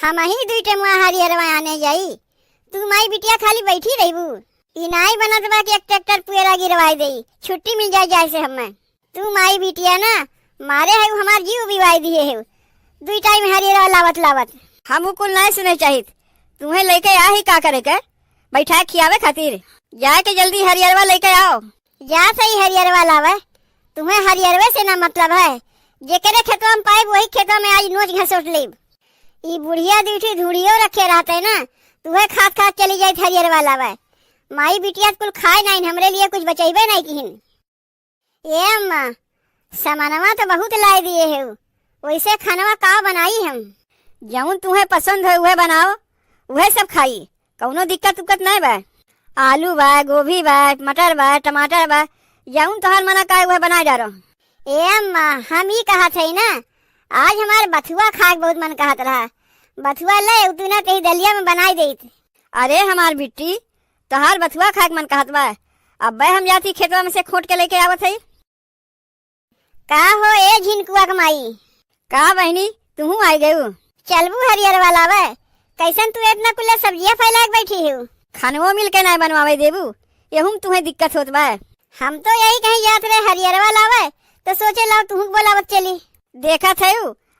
हम ही दुई टेमुआ हरियरवा आने जाई। तू माई बिटिया खाली बैठी रहीबू। ई नाई बनत बा कि एक ट्रैक्टर पुएरा गिरवाई देई, छुट्टी मिल जाए जाए से हमें। तू माई बिटिया ना मारे है हमार जीव बिवाई दिए है। दुई टाइम हरियरवा लावत लावत हम कुल नहीं सुने चाहिए। तुम्हें लेके आ ही का करे के बैठा खियावे खातिर। जाके जल्दी हरियरवा लेके आओ। जा सही हरियरवा लावे। तुम्हें हरियरवे से ना मतलब है। जेकरे खेतवा में पाइब वही खेतवा में आज नोच घसोट लेब। ई बुढ़िया दूठी धूड़ियो रखे रहते ना, तुम्हें खात खात चली जाए हरियरवा लावे। माई बिटिया कुल खाए नहीं, हमरे लिए कुछ बचेबे नहीं किहिन। ए अम्मा सामानवा तो बहुत लाई दिए है, वैसे खानवा का बनाई हम। जौन तुम्हें पसंद है वह बनाओ, वह सब खाई, कौनो दिक्कत उक्कत नहीं बा। आलू बा, गोभी बा, मटर बा, टमाटर बा, जौन तोहर मना का वह बना डारो। ए अम्मा हम ही कहा थे ना, आज हमारे बथुआ खाए बहुत मन कहत रहा। बथुआ ले उतना ते दलिया में बनाई देत। अरे हमार बिट्टी तोहार बथुआ खाए मन कहत बा। अब हम जाती खेतवा में से खोट के लेके आवत है। का हो ए झिनकुआ कमाई का बहनी तू आई गयू। चलबू हरियरवा लावे। कैसन तू इतना कुल्ला सब्जियां फैला के बैठी है। खानवो मिल के नहीं बनवावे देबू, यहूं तुम्हें दिक्कत होत बा। हम तो यही कहीं जात रहे हरियरवा लावे तो सोचे लाओ तू बोलावत चली। देखा थे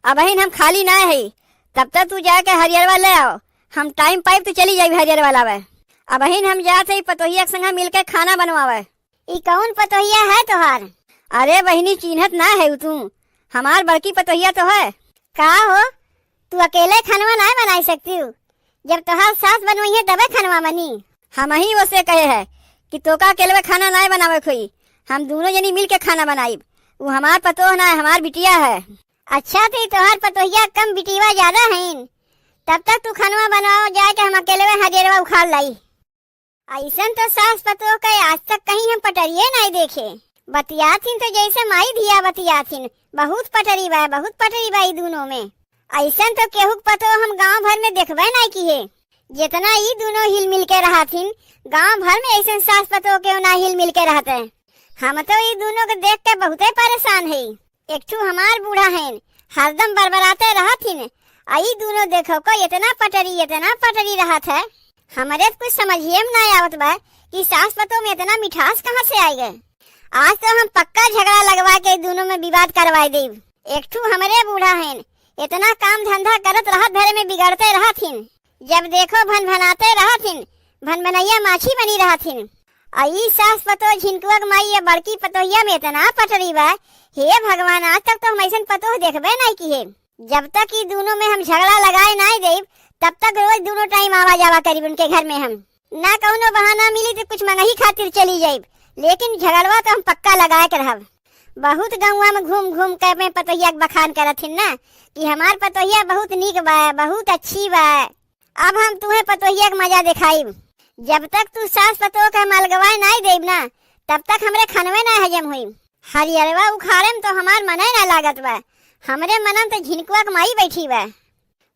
अब हम खाली ना है, तब तक तू जाके हरियरवा ले आओ। हम टाइम पाइप तो चली जाये हरियरवा लावे। अब हम जाते पतोहिया के संग मिलके खाना बनवावे। ई कौन पतोहिया है तोहार। अरे बहनी चिन्हत ना है तू, हमार बड़की पतोहिया तो है। का हो तू अकेले खानवा नहीं बनाई सकती हूँ। जब तोहार सास बनवाई है तबे खानवा बनी। हम ही उसे कहे है कि तोका अकेले खाना नहीं बनावे खोई, हम दोनों जनी मिल के खाना बनाई। वो हमार पतोह ना हमार बिटिया है। अच्छा थी तोहार पतोहिया कम बिटिया ज्यादा है। तब तक तू खानवा बनाओ, जाके हम अकेले हरियरवा उखाड़ लाई। ऐसन तो सास पतोह का आज तक कहीं हम पटरिये नहीं देखे। बतियाथिन तो जैसे माई धिया बतियाथिन, बहुत पटरी बा, बहुत पटरी बा ई दोनों में। ऐसन तो केहू पतोह हम गांव भर में देखबे नहीं किए। जितना ई दोनों हिल मिल के रहथिन, गांव भर में ऐसन सास पतोह के ना हिल मिल के रहते। हम तो ई दोनों को देख के बहुत परेशान है। एक ठू हमार बूढ़ा है, हरदम बरबराते रहथिन। आई दोनों देखो को इतना पटरी रहत है। हमारे तो कुछ समझिए में नहीं आवत बा कि सास पतोह में इतना मिठास कहाँ से आई गए। आज तो हम पक्का झगड़ा लगवा के दोनों में विवाद करवाई देव। एक ठू हमारे बूढ़ा है, इतना काम धंधा करत रहत घरे में बिगड़ते रहथिन। जब देखो भन भनाते रहथिन, भन बनैया माछी बनी रहथिन। आई सास पतोह झिनकुआ माई ये बड़की पतोहिया में इतना पटरी बा। हे भगवान आज तक तो हम ऐसा पतोह देखबे नहीं किए। जब तक ये दोनों में हम झगड़ा लगाए नहीं देव, तब तक रोज दोनों टाइम आवा जावा करीब उनके घर में। हम ना कौनो बहाना मिली तो कुछ मंगही खातिर चली जाये, लेकिन झगड़वा तो हम पक्का लगाए के रहब। बहुत गाँव में घूम घूम कर मैं पतोहिया बखान करथिन ना कि हमार पतोहिया बहुत नीक बा, बहुत अच्छी बा। अब हम तुम्हें पतोहिया का मजा दिखाई। जब तक तू सास पतोह का मलगवाए नहीं देब ना, तब तक हमरे खनवे ना हजम हुई। हरियरवा उखाड़े में तो हमार मन ना लागत बा। हमरे मनम तो झिनकुआ कमाई बैठी बा।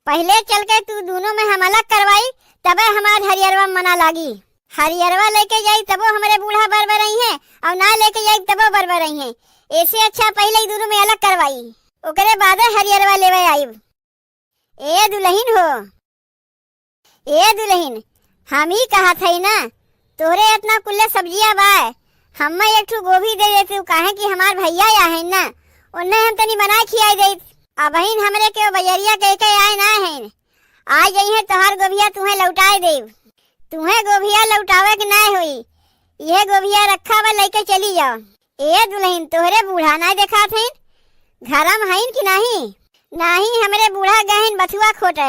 पहले चल के तू दोनों में हम अलग करवाई, तबे हमार हरियरवा मना लागी। हरियरवा लेके जाई तबो हमारे बूढ़ा बरबर रही है, और ना लेके जाई तबो बरबर रही है। ऐसे अच्छा पहले ही दोनों में अलग करवाई, ओकरे बाद हरियरवा लेवे आई। ए दुल्हन हो, ए दुल्हन हम ही कहा थे ना तोरे इतना कुल्ले सब्जियां बा, हम एक ठू गोभी दे देती। काहे कि हमार भैया या है ना, उन्हें हम तनी बना खियाई दे। अब हमरे के बजरिया कह के आए ना है, आ जाई है तोहार गोभिया तुम्हें लौटाए देव। तुम्हें गोभिया लौटावे के नहीं हुई, यह गोभिया रखा हुआ लेके चली जाओ। ए दुल्हन तोहरे बूढ़ा नहीं देखा थे घर में है कि नहीं। नहीं हमरे बूढ़ा गहन बथुआ खोटे।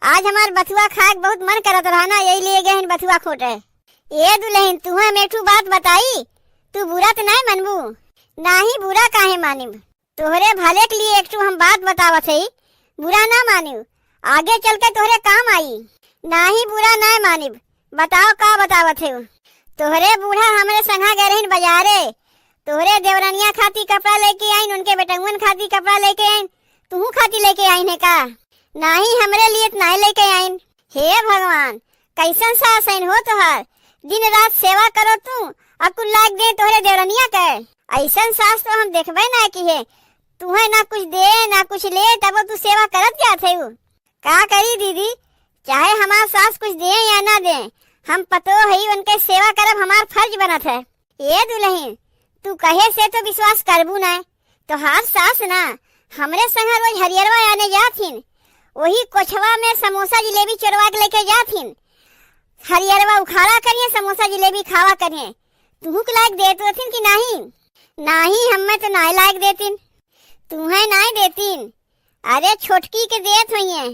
आज हमार बथुआ खाए बहुत मन करत रहा ना, यही लिए गहन बथुआ खोटे। ए दुल्हन तुम्हें मेठू बात बताई, तू बुरा तो नहीं मनबू। नहीं बुरा काहे मानिब, तोहरे भले के लिए एक ठू हम बात बतावत है, बुरा ना मानिब, आगे चल के तोहरे काम आई। नहीं बुरा नहीं मानिब, बताओ का बतावत है। तोहरे बूढ़ा हमरे संगा गए रहन बाजारे, तोहरे देवरनिया खाती कपड़ा लेके आईन, उनके बेटंगन खाती कपड़ा लेके आईन, तू खाती लेके आईन है का। नहीं हमरे लिए नहीं लेके आईन। हे भगवान कैसन सास हो तोहार, दिन रात सेवा करो तू, अब कुल लाग दे तोहरे देवरनिया के। ऐसन सास तो हम देखबे ना की है। तुम्हें ना कुछ दे ना कुछ ले, तब तू सेवा करत जाते हो। का करी दीदी, चाहे हमार सास कुछ दे या ना दे, हम पतो है उनके सेवा करब हमार फर्ज बनत है। ये दुल्हन, तू कहे से तो विश्वास करबू ना, तो हार सास ना हमरे संग रोज हरियरवा आने जाथिन, वही कोछवा में समोसा जिलेबी चोरवा के लेके जाथिन। हरियरवा उखाड़ा करिए, समोसा जिलेबी खावा करिए। तू के लायक देते थीन कि नहीं? नहीं, हमें तो नहीं लायक देतीन, तुम्हें नहीं देतीन। अरे छोटकी के देत हुई है,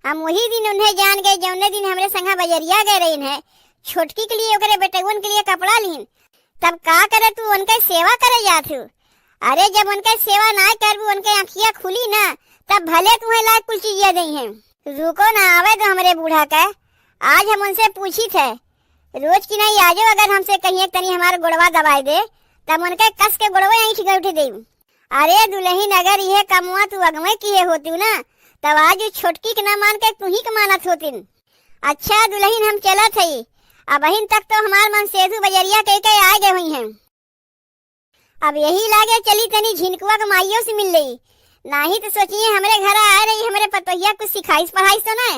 हम वही दिन उन्हें जान गए जौने दिन हमरे संगा बजरिया गए रही है। छोटकी के लिए ओकरे बेटगुन के लिए कपड़ा लीन, तब का करे तू उनके सेवा करे जाथू। अरे जब उनके सेवा ना करबू, उनके आँखिया खुली ना, तब भले तुम्हें लायक कुछ चीजिया दी है। रुको ना, आवे तो हमरे बूढ़ा का, आज हम उनसे पूछी थे रोज की नहीं आजो, अगर हमसे कहिए तनी हमारा गुड़वा दबाई दे, तब उनके कस के गुड़वा यहीं ठिका उठे दे। अरे दुल्हन, अगर यह कमुआ तू अगवे किए होती ना, तब आज छोटकी के ना मान के तू ही कमानत होतीन। अच्छा दुल्हन, हम चला थी, अब अहिन तक तो हमार मन सेधु बजरिया कह आ गए हुई हैं। अब यही लागे चली तनी झिनकुआ के माइयों से मिल रही, नहीं तो सोचिए हमरे घर आ रही हमरे पतोहिया कुछ सिखाई पढ़ाई तो ना।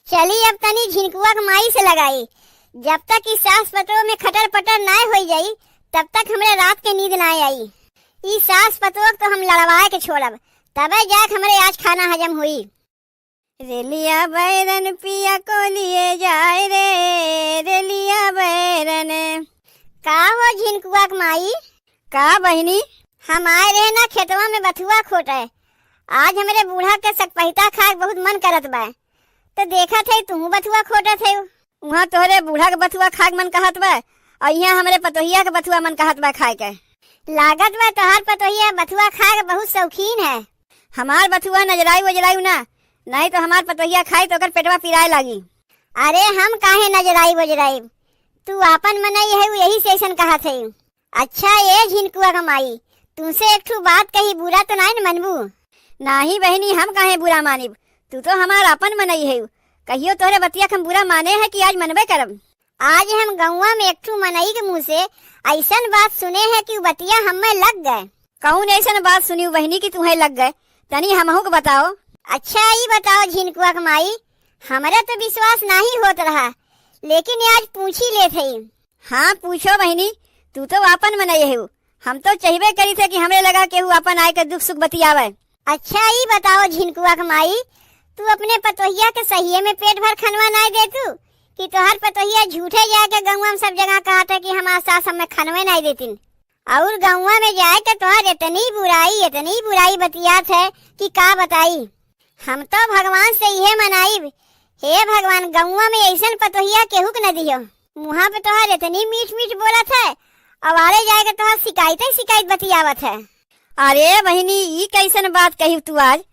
चली अब तनी झिनकुआ के माई से लगाई, जब तक इस सास पतोह में खटर पटर ना हो जाई, तब तक हमरे रात के नींद ना आई। इस सास पतोह तो हम लड़वाए के छोड़ब, तबे जाके हमरे आज खाना हजम हुई। रेलिया बैरन पिया को लिए जाए रे, रेलिया बैरन। का हो झिनकुआ के माई? का बहिनी? हम आए रहे ना खेतवा में बथुआ खोटे, आज हमारे बूढ़ा के सकपहिता खाए बहुत मन करत बा, तो देखा थे तू बथुआ खोटा थे। वहाँ तोहरे बूढ़ा के बथुआ खाए मन कहत बा, और यहाँ हमारे पतोहिया के बथुआ मन कहत बा खाए के। लागत बा तोहार पतोहिया बथुआ खाए के बहुत शौकीन है। हमार बथुआ नजराई वजराई ना, नहीं तो हमार पतोहिया खाई तो ओकर पेटवा पिराए लागी। अरे हम काहे नजराई वजराई, तू आपन मनई है यही से ऐसन कहत है। अच्छा ये झिनकुआ का माई, तुमसे एक ठू बात कही, बुरा तो नहीं मनबू? नहीं बहनी, हम काहे बुरा मानिब, तू तो हमार अपन मनई है। कहियो तोहरे बतिया हम बुरा माने है कि आज मनबे करब? आज हम गौवा में एक ठू मनई के मुँह से ऐसन बात सुने है कि बतिया हमें लग गए। कौन ऐसन बात सुनी बहनी की तुम्हें लग गए? तनी हमहू को बताओ। अच्छा ये बताओ झिनकुआ के माई, हमारा तो विश्वास नहीं होत रहा, लेकिन आज पूछ ही ले थे। हाँ पूछो बहनी, तू तो अपन मनई है, हम तो चाहबे करी थे कि हमरे लगा के अपन आए के दुख सुख बतियावे। अच्छा ये बताओ झिनकुआ के माई, तू अपने पतोहिया के सहिए में पेट भर खनवा नहीं देतू कि तोहर पतोहिया झूठे जाके गौवा में सब जगह कहा था कि हमारे सास हमें खनवे नहीं देतीन, और गौवा में जाए के तोहर इतनी बुराई बतियात है कि का बताई। हम तो भगवान से यह मनाई, हे भगवान गौवा में ऐसन पतोहिया केहू के न दियो। मुँह पे तोहर इतनी मीठ मीठ बोलत है, अवारे जाएगा तोहर शिकायत बतियावत है। अरे बहनी ये कैसन बात कही तू आज,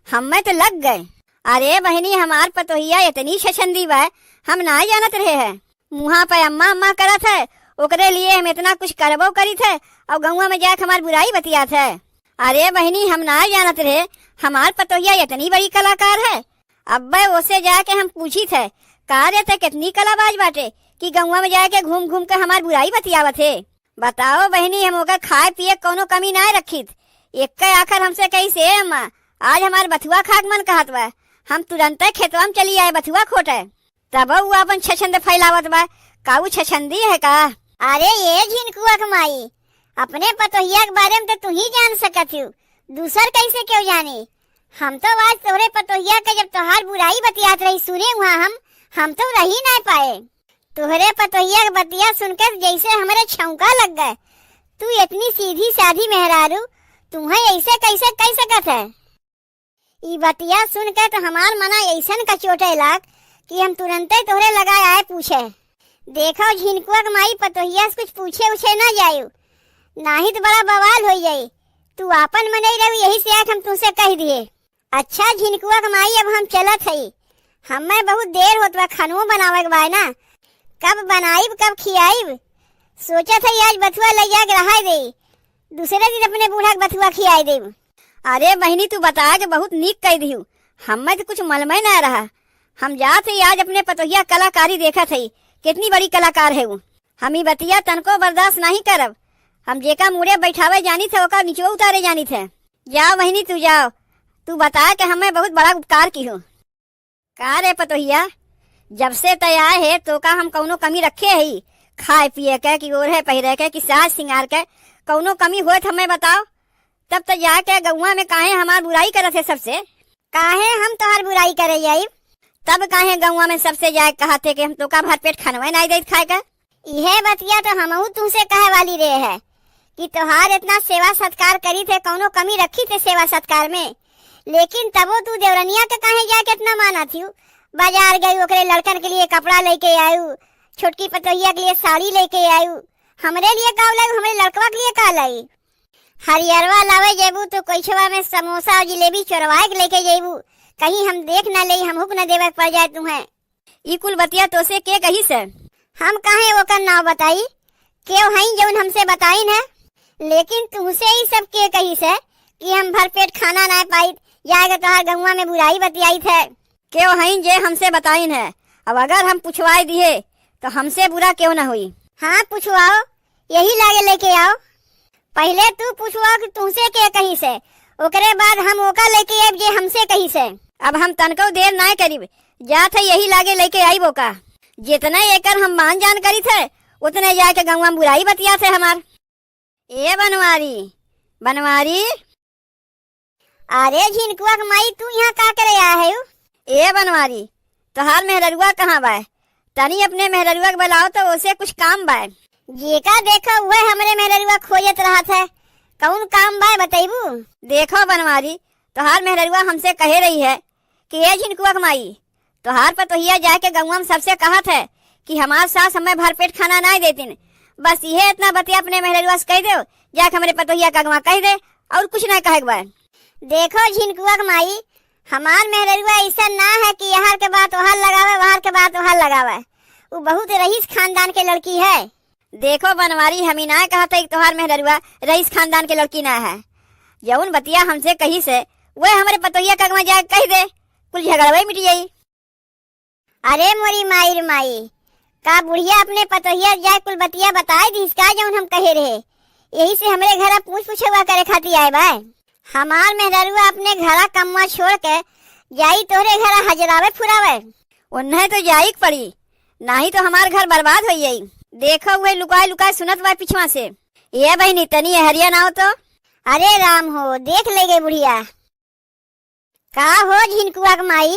हमें तो लग गए। अरे बहनी हमार पतोहिया इतनी छछंदी बा, हम ना जानत रहे है। मुँह पे अम्मा अम्मा करत है, ओकरे लिए हम इतना कुछ करबो करी थे, और गौवा में जाके हमार बुराई बतियात है। अरे बहनी हम ना जानत रहे, हमार पतोहिया इतनी बड़ी कलाकार है। अब उसे जाके हम पूछी थे, कहा रहते कितनी कलाबाज बाटे कि गौवा में जाके घूम घूम के हमार बुराई बतियावत है। बताओ बहनी, हम ओकर खाए पिए कोनो कमी ना रखी, एक आखिर हमसे कैसे अम्मा आज हमार बथुआ खाक मन कहत बा, हम तुरंत खेतवा में चली आए बथुआ खोटे, तब वो अपन छछंद फैलावत बा। काऊ छछंदी है का? अरे ये झिनकुआ के माई, अपने पतोहिया के बारे में तो तू ही जान सकत हो, दूसर कैसे क्यों जानी? हम तो आज तोहरे पतोहिया के जब तोहार बुराई बतियात रही सुने हुआ हम तो रही नहीं पाए। तोहरे पतोहिया के बतिया सुनकर जैसे हमारे छौंका लग गए। तू इतनी सीधी साधी मेहरारू, तुम्हें ऐसे कैसे कह सकत है? ई बतिया सुनकर तो हमार मना ऐसन कचोटे लाग कि हम तुरंत तोहरे लगा आए पूछे। देखो झिनकुआ के माई, पतोहिया से कुछ पूछे उछे ना जायू, नहीं तो बड़ा बवाल हो जाये। तू आपन मनई रही, यही से आज हम तुमसे कह दिए। अच्छा झिनकुआ के माई, अब हम चलत हई, हमें बहुत देर होत बा, खानों बनावे के बा ना, कब बनाईब कब खियाईब। सोचा था आज बथुआ ले जाके रहा दे, दूसरे दिन अपने बूढ़ा के बथुआ खियाई दे। अरे बहनी तू बता के बहुत नीक कह दिहू, हमें तो कुछ मलमय ना रहा। हम जात ही आज अपने पतोहिया कलाकारी देखा थी, कितनी बड़ी कलाकार है वो। हम ही बतिया तनको बर्दाश्त नहीं करब, हम जेका मुड़े बैठावे जानी थे ओका नीचे उतारे जानी थे। जाओ बहनी तू जाओ, तू बता के हमें बहुत बड़ा उपकार की हो। का रे पतोहिया, जब से तैयार है तो का हम कौनो कमी रखे है? खाए पिए के कि ओढ़े पहिरे के कि साज सिंगार के कौनो कमी होए तो हमें बताओ। तब तो जाके गौवा में काहे हमार बुराई करत है सबसे? काहे हम तोहर बुराई करे जाई? तब काहे गौवा में सबसे जाए कहा थे कि हम तो का भर पेट खानवा नहीं देत खाए का? इहे बतिया तो हमहू तुमसे कहे वाली रे है कि तोहार इतना सेवा सत्कार करी थे, कौनो कमी रखी थे सेवा सत्कार में, लेकिन तबो तू देवरनिया के काहे जाके इतना माना थी? बाजार गई, ओकरे लड़कन के लिए कपड़ा लेके आयु, छोटकी पतोहिया के लिए साड़ी लेके आयु, हमरे लिए का लाई, हमरे लड़कवा के लिए का लाई? हरियरवा लावे जेबू तो कोइछवा में समोसा और जिलेबी चोरवाए के लेके जेबू, कहीं हम देख न ले, हम हुक न देवे पड़ जाए तुम्हें। ई कुल बतिया तो से के कही से? हम काहे ओकर नाव बताई? क्यों हई जौन हमसे बताई न, लेकिन तुमसे ही सब के कही से कि हम भर पेट खाना ना पाई, जाएगा तोहार गौवा में बुराई बतियाई थे। क्यों हई जे हमसे बताइन है? अब अगर हम पूछवाई दिए तो हमसे बुरा क्यों न हुई? हाँ पूछवाओ, यही लागे लेके आओ। पहले तू पूछवाओ कि तुमसे के कही से, ओकरे बाद हम ओका लेके आब जे हमसे कही से। अब हम तनको देर ना करीब, जात है यही लागे लेके आई बोका। जितना एकर हम मान जान करी थे उतने जाके गौवा में बुराई बतिया थे हमार। ए बनवारी, बनवारी, अरे झिनकुआ के माई, तू यहाँ का करे आया है? ए बनवारी, तोहार मेहररुआ कहाँ बा? तनी अपने मेहररुआ के बुलाओ तो उसे कुछ काम बा। जेका देखा वह हमरे मेहररुआ खोजत रहा था, कौन काम बा बताइबू? देखो बनवारी, तोहार मेहररुआ हमसे कहे रही है कि ए झिनकुआ के माई, तोहार पतोहिया जाके गौवा में सबसे कहा था कि हमार सास हमें भर पेट खाना नहीं देतीन। बस यह इतना बतिया अपने मेहररुआ से कह दो, जाके हमारे पतोहिया का गवा कह दे, और कुछ नहीं कहे बा। देखो झिनकुआ के माई, हमार मेहररुआ ऐसा ना है कि यहाँ के बात वहाँ लगावे, वहाँ के बात वहाँ लगावे। वो बहुत रईस खानदान के लड़की है। देखो बनवारी, हमी ना कहा था कि तोहार मेहररुआ रईस खानदान के लड़की ना है। जौन बतिया हमसे कही से वह हमारे पतोहिया का गवा जाके कह दे, कुल झगड़वा मिट जाई। अरे मोरी माई रे माई, का बुढ़िया अपने पतोहिया जाए कुल बतिया बताए दी का जौन हम कहे रहे? यही से हमरे घर पूछ पूछवा करे खाती आए बा। हमार मेहररुआ अपने घरा कम्मा छोड़ के जाई तोहरे घर हजरावे फुरावे। उन्हें तो जाई पड़ी, नहीं तो हमार घर बर्बाद हो जाई। देखो वह लुकाए लुकाए सुनत बा पिछवा से। ये बहनी तनी हरिया ना हो तो। अरे राम हो, देख ले गए बुढ़िया। का हो झिनकुआ के माई,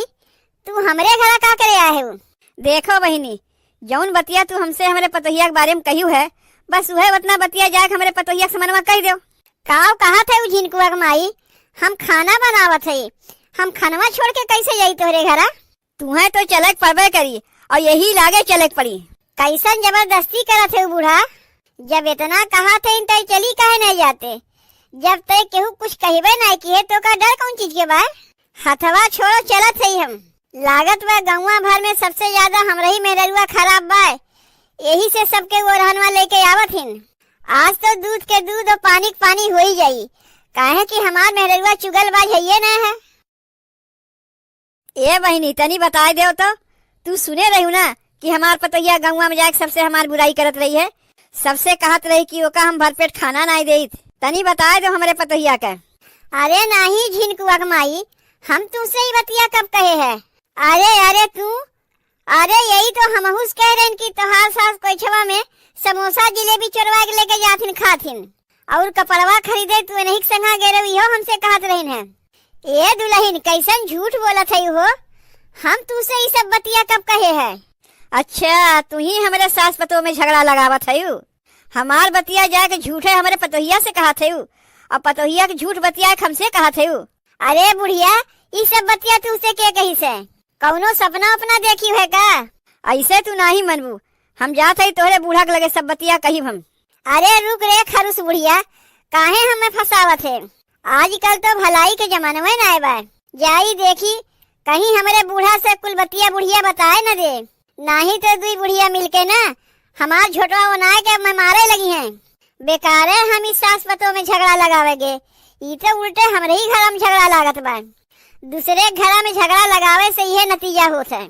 तू हमरे घर का करे आए हो? देखो बहनी, जौन बतिया तू हमसे हमारे पतोहिया के बारे में कही है, बस वह उतना बतिया जाके हमारे पतोहिया से मनवा कह दो। काव कहा थे झिनकुआ के माई, हम खाना बनावत है, हम खानवा छोड़ के कैसे जाई तोहरे घरा? तुम्हें तो चलक पड़बे करी, और यही लागे चलक पड़ी। कैसन जबरदस्ती करत है बूढ़ा? जब इतना कहा थे तय चली काहे नहीं जाते? जब तय केहू कुछ कहबे नहीं किए तो का डर कौन चीज के बा? हथवा छोड़ो, चलत है हम। लागत बा गौवा भर में सबसे ज्यादा हमरा ही मेहररुआ खराब बा, यही से सबके वो रहनवा लेके आवत हिन। आज तो दूध के दूध और पानी के पानी हो ही जाई, काहे कि हमार मेहररुआ चुगलबाज है ये ना है। ए बहनी तनी बताए दो तो, तू सुने रही ना कि हमार पतोहिया गौवा में जाके सबसे हमार बुराई करत रही है, सबसे कहत रही कि ओका हम भरपेट खाना नहीं देत। तनी बताए दो हमारे पतोहिया का। अरे नहीं झिनकुआ के माई, हम तुमसे ही बतिया कब कहे है? अरे तू, अरे यही तो हमहुस कह रहे कि तोहार सास कोइछवा में समोसा जिलेबी चोरवा के लेके जाथिन खाथिन, और कपड़वा खरीदे तू नहीं संगा गे रही हो, हमसे कहत रहीन है। ए दुल्हन, कैसन झूठ बोलत है हो? हम तुझसे ये सब बतिया कब कहे है? अच्छा, तू ही हमारे सास पतोह में झगड़ा लगावत है? हमार बतिया जाके झूठे हमारे पतोहिया से कहा थे, और पतोहिया के झूठ बतिया हमसे कहा थे। अरे बुढ़िया, ये सब बतिया तुझसे के कही से? कौनो सपना अपना देखी है का? ऐसे तू नहीं मनबू, हम जात है तोहरे बूढ़ा के लगे सब बतिया कही हम। अरे रुक रे खरुस बुढ़िया, काहे हमें फंसावत है? आजकल तो भलाई के जमाने में ना बा। जाई देखी कहीं हमारे बूढ़ा से कुल बतिया बुढ़िया बताए न दे, नहीं तो दुई बुढ़िया मिलके ना हमार झोटवा बनाए के मैं मारे लगी हैं। बेकार है हम इस सास पतों में झगड़ा लगावेगे, ये तो उल्टे हमारे ही घर में झगड़ा लागत बा। दूसरे घर में झगड़ा लगावे से यह नतीजा होता है।